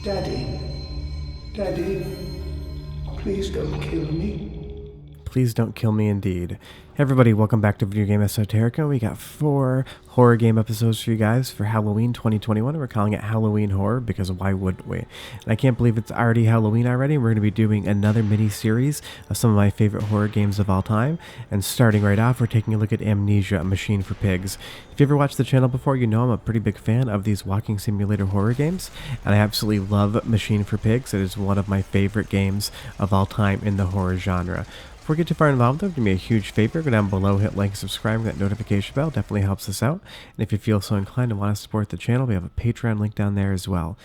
Daddy, Daddy, please don't kill me. Please don't kill me indeed. Hey everybody, welcome back to Video Game Esoterica. We got 4 horror game episodes for you guys for Halloween 2021. We're calling it Halloween Horror because why wouldn't we? And I can't believe it's already Halloween already. We're going to be doing another mini-series of some of my favorite horror games of all time. And starting right off, we're taking a look at Amnesia, A Machine for Pigs. If you ever watched the channel before, you know I'm a pretty big fan of these walking simulator horror games. And I absolutely love Machine for Pigs. It is one of my favorite games of all time in the horror genre. Before we get too far involved, though, do me a huge favor. Go down below, hit like, subscribe, that notification bell. Definitely helps us out. And if you feel so inclined and want to support the channel, we have a Patreon link down there as well.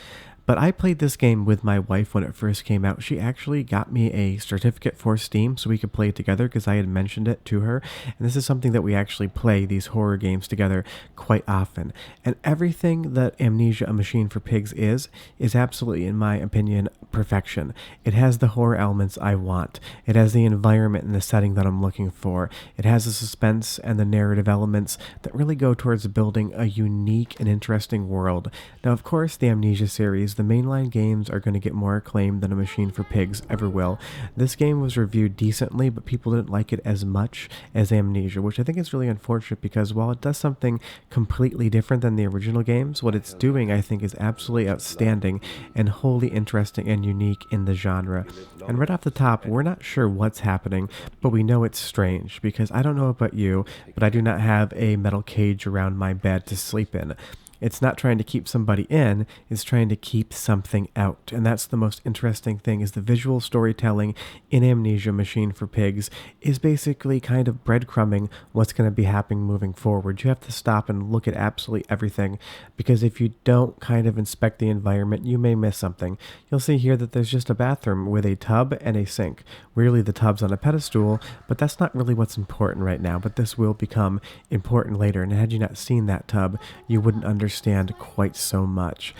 But I played this game with my wife when it first came out. She actually got me a certificate for Steam so we could play it together because I had mentioned it to her. And this is something that we actually play, these horror games together, quite often. And everything that Amnesia, A Machine for Pigs is absolutely, in my opinion, perfection. It has the horror elements I want. It has the environment and the setting that I'm looking for. It has the suspense and the narrative elements that really go towards building a unique and interesting world. Now, of course, the Amnesia series, the mainline games are going to get more acclaim than A Machine for Pigs ever will. This game was reviewed decently, but people didn't like it as much as Amnesia, which I think is really unfortunate because while it does something completely different than the original games, what it's doing I think is absolutely outstanding and wholly interesting and unique in the genre. And right off the top, we're not sure what's happening, but we know it's strange because I don't know about you, but I do not have a metal cage around my bed to sleep in. It's not trying to keep somebody in, it's trying to keep something out. And that's the most interesting thing, is the visual storytelling in Amnesia Machine for Pigs is basically kind of breadcrumbing what's going to be happening moving forward. You have to stop and look at absolutely everything, because if you don't kind of inspect the environment, you may miss something. You'll see here that there's just a bathroom with a tub and a sink. Really, the tub's on a pedestal, but that's not really what's important right now, but this will become important later. And had you not seen that tub, you wouldn't understand quite so much.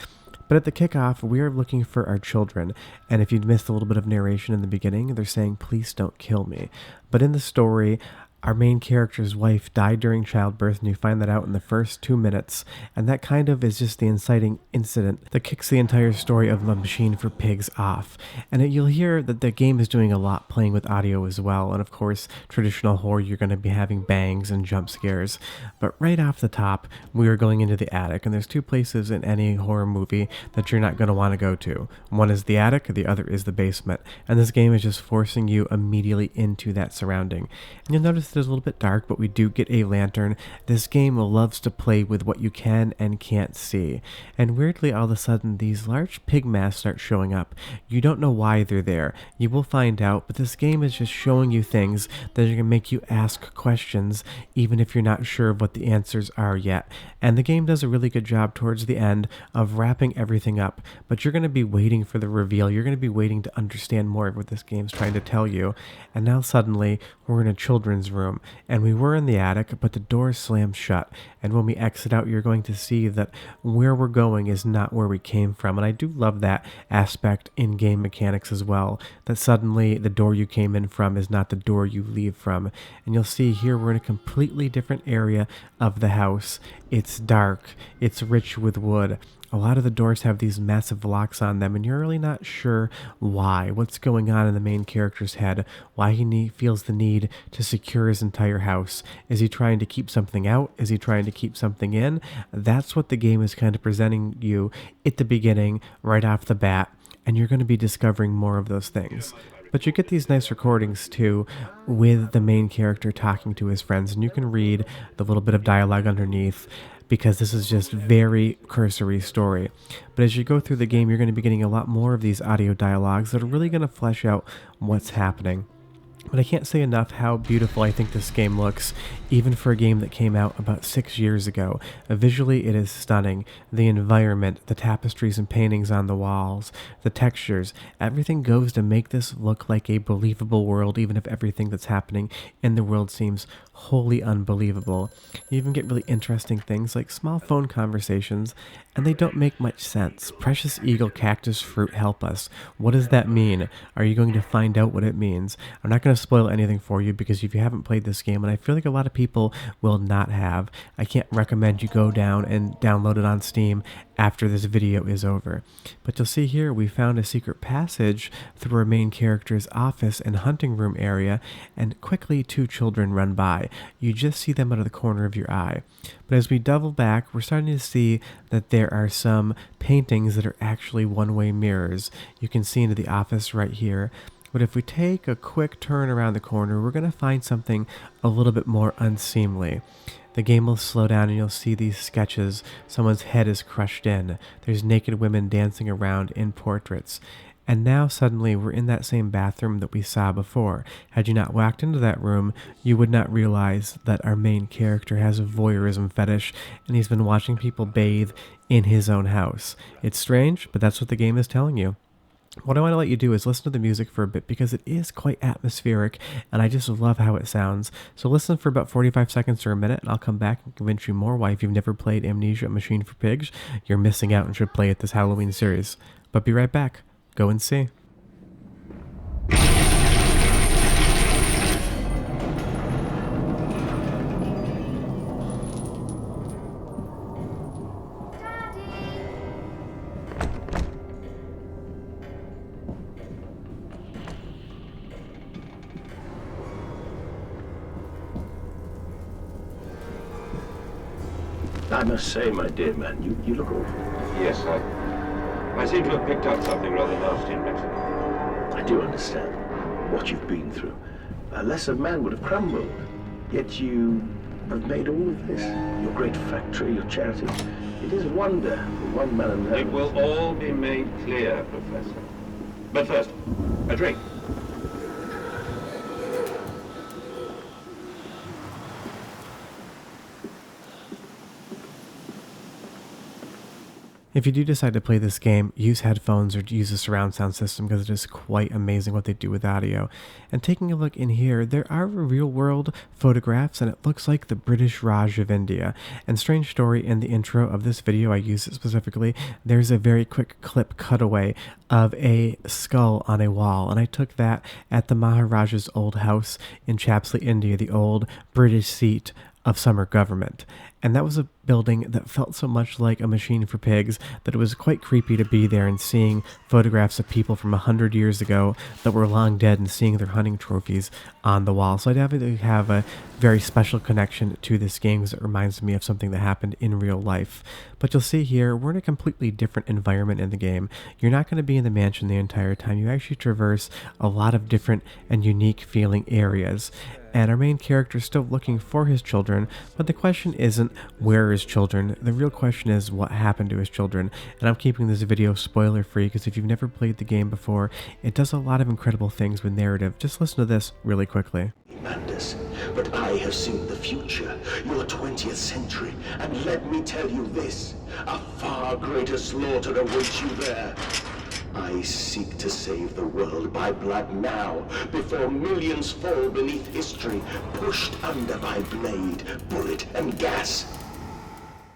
But at the kickoff, we are looking for our children, and if you'd missed a little bit of narration in the beginning, they're saying, "Please don't kill me." But in the story, our main character's wife died during childbirth, and you find that out in the first 2 minutes, and that kind of is just the inciting incident that kicks the entire story of A Machine for Pigs off. And you'll hear that the game is doing a lot playing with audio as well, and of course, traditional horror, you're going to be having bangs and jump scares. But right off the top, we are going into the attic, and there's 2 places in any horror movie that you're not going to want to go to. One is the attic, the other is the basement, and this game is just forcing you immediately into that surrounding. And you'll notice it's a little bit dark, but we do get a lantern. This game loves to play with what you can and can't see. And weirdly, all of a sudden, these large pig masks start showing up. You don't know why they're there. You will find out, but this game is just showing you things that are going to make you ask questions, even if you're not sure of what the answers are yet. And the game does a really good job towards the end of wrapping everything up, but you're going to be waiting for the reveal. You're going to be waiting to understand more of what this game's trying to tell you. And now suddenly, we're in a children's room. And we were in the attic, but the door slammed shut. And when we exit out, you're going to see that where we're going is not where we came from. And I do love that aspect in game mechanics as well, that suddenly the door you came in from is not the door you leave from. And you'll see here we're in a completely different area of the house. It's dark, it's rich with wood. A lot of the doors have these massive locks on them, and you're really not sure why, what's going on in the main character's head, why he feels the need to secure his entire house. Is he trying to keep something out? Is he trying to keep something in? That's what the game is kind of presenting you at the beginning, right off the bat, and you're going to be discovering more of those things. But you get these nice recordings too with the main character talking to his friends, and you can read the little bit of dialogue underneath, because this is just very cursory story. But as you go through the game, you're going to be getting a lot more of these audio dialogues that are really going to flesh out what's happening. But I can't say enough how beautiful I think this game looks, even for a game that came out about 6 years ago. Visually, it is stunning. The environment, the tapestries and paintings on the walls, the textures, everything goes to make this look like a believable world, even if everything that's happening in the world seems wholly unbelievable. You even get really interesting things like small phone conversations, and they don't make much sense. Precious eagle cactus fruit help us. What does that mean? Are you going to find out what it means? I'm not going to going to spoil anything for you because if you haven't played this game, and I feel like a lot of people will not have, I can't recommend you go down and download it on Steam after this video is over. But you'll see here we found a secret passage through our main character's office and hunting room area, and quickly two children run by. You just see them out of the corner of your eye. But as we double back, we're starting to see that there are some paintings that are actually one-way mirrors. You can see into the office right here. But if we take a quick turn around the corner, we're going to find something a little bit more unseemly. The game will slow down and you'll see these sketches. Someone's head is crushed in. There's naked women dancing around in portraits. And now suddenly we're in that same bathroom that we saw before. Had you not walked into that room, you would not realize that our main character has a voyeurism fetish and he's been watching people bathe in his own house. It's strange, but that's what the game is telling you. What I want to let you do is listen to the music for a bit because it is quite atmospheric and I just love how it sounds. So listen for about 45 seconds or a minute and I'll come back and convince you more why if you've never played Amnesia: Machine for Pigs, you're missing out and should play it this Halloween series. But be right back. Go and see. I must say, my dear man, you look awful. Yes, I seem to have picked up something rather nasty in Mexico. I do understand what you've been through. A lesser man would have crumbled. Yet you have made all of this. Your great factory, your charity. It is a wonder for one man alone. It will all be made clear, Professor. But first, a drink. If you do decide to play this game, use headphones or use a surround sound system because it is quite amazing what they do with audio. And taking a look in here, there are real world photographs and it looks like the British Raj of India. And strange story, in the intro of this video, I use it specifically, there's a very quick clip cutaway of a skull on a wall. And I took that at the Maharaja's old house in Chapsley, India, the old British seat of summer government. And that was a building that felt so much like a Machine for Pigs that it was quite creepy to be there and seeing photographs of people from 100 years ago that were long dead and seeing their hunting trophies on the wall. So I definitely have a very special connection to this game because it reminds me of something that happened in real life. But you'll see here, we're in a completely different environment in the game. You're not going to be in the mansion the entire time. You actually traverse a lot of different and unique feeling areas. And our main character is still looking for his children, but the question isn't where are his children. The real question is what happened to his children. And I'm keeping this video spoiler free because if you've never played the game before, it does a lot of incredible things with narrative. Just listen to this really quickly. Tremendous, but I have seen the future, your 20th century, and let me tell you this, a far greater slaughter awaits you there. I seek to save the world by blood now, before millions fall beneath history, pushed under by blade, bullet, and gas.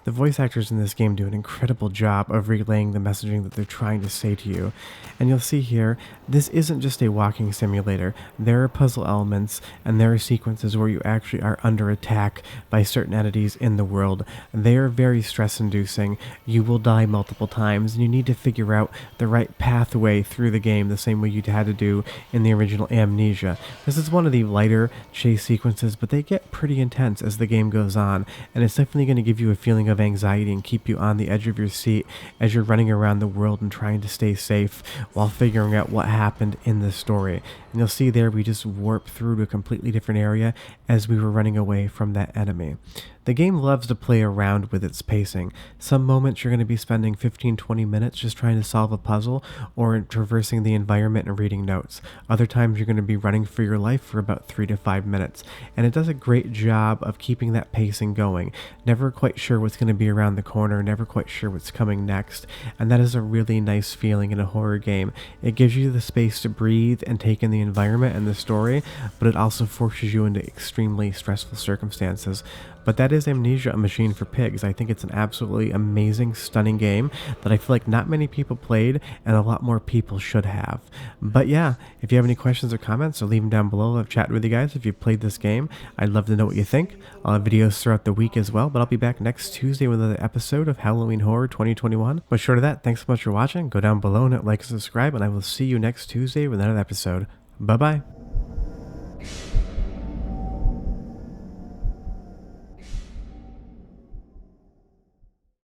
The voice actors in this game do an incredible job of relaying the messaging that they're trying to say to you. And you'll see here, this isn't just a walking simulator. There are puzzle elements and there are sequences where you actually are under attack by certain entities in the world. They are very stress-inducing. You will die multiple times and you need to figure out the right pathway through the game the same way you'd had to do in the original Amnesia. This is one of the lighter chase sequences, but they get pretty intense as the game goes on, and it's definitely going to give you a feeling of anxiety and keep you on the edge of your seat as you're running around the world and trying to stay safe while figuring out what happened in the story. And you'll see there we just warp through to a completely different area as we were running away from that enemy. The game loves to play around with its pacing. Some moments you're going to be spending 15-20 minutes just trying to solve a puzzle or traversing the environment and reading notes. Other times you're going to be running for your life for about 3 to 5 minutes. And it does a great job of keeping that pacing going. Never quite sure what's going to be around the corner, never quite sure what's coming next. And that is a really nice feeling in a horror game. It gives you the space to breathe and take in the environment and the story, but it also forces you into extremely stressful circumstances. But that is Amnesia, a Machine for Pigs. I think it's an absolutely amazing, stunning game that I feel like not many people played and a lot more people should have. But yeah, if you have any questions or comments, so leave them down below. I've chatted with you guys if you played this game. I'd love to know what you think. I'll have videos throughout the week as well, but I'll be back next Tuesday with another episode of Halloween Horror 2021. But short of that, thanks so much for watching. Go down below and hit like and subscribe, and I will see you next Tuesday with another episode. Bye-bye.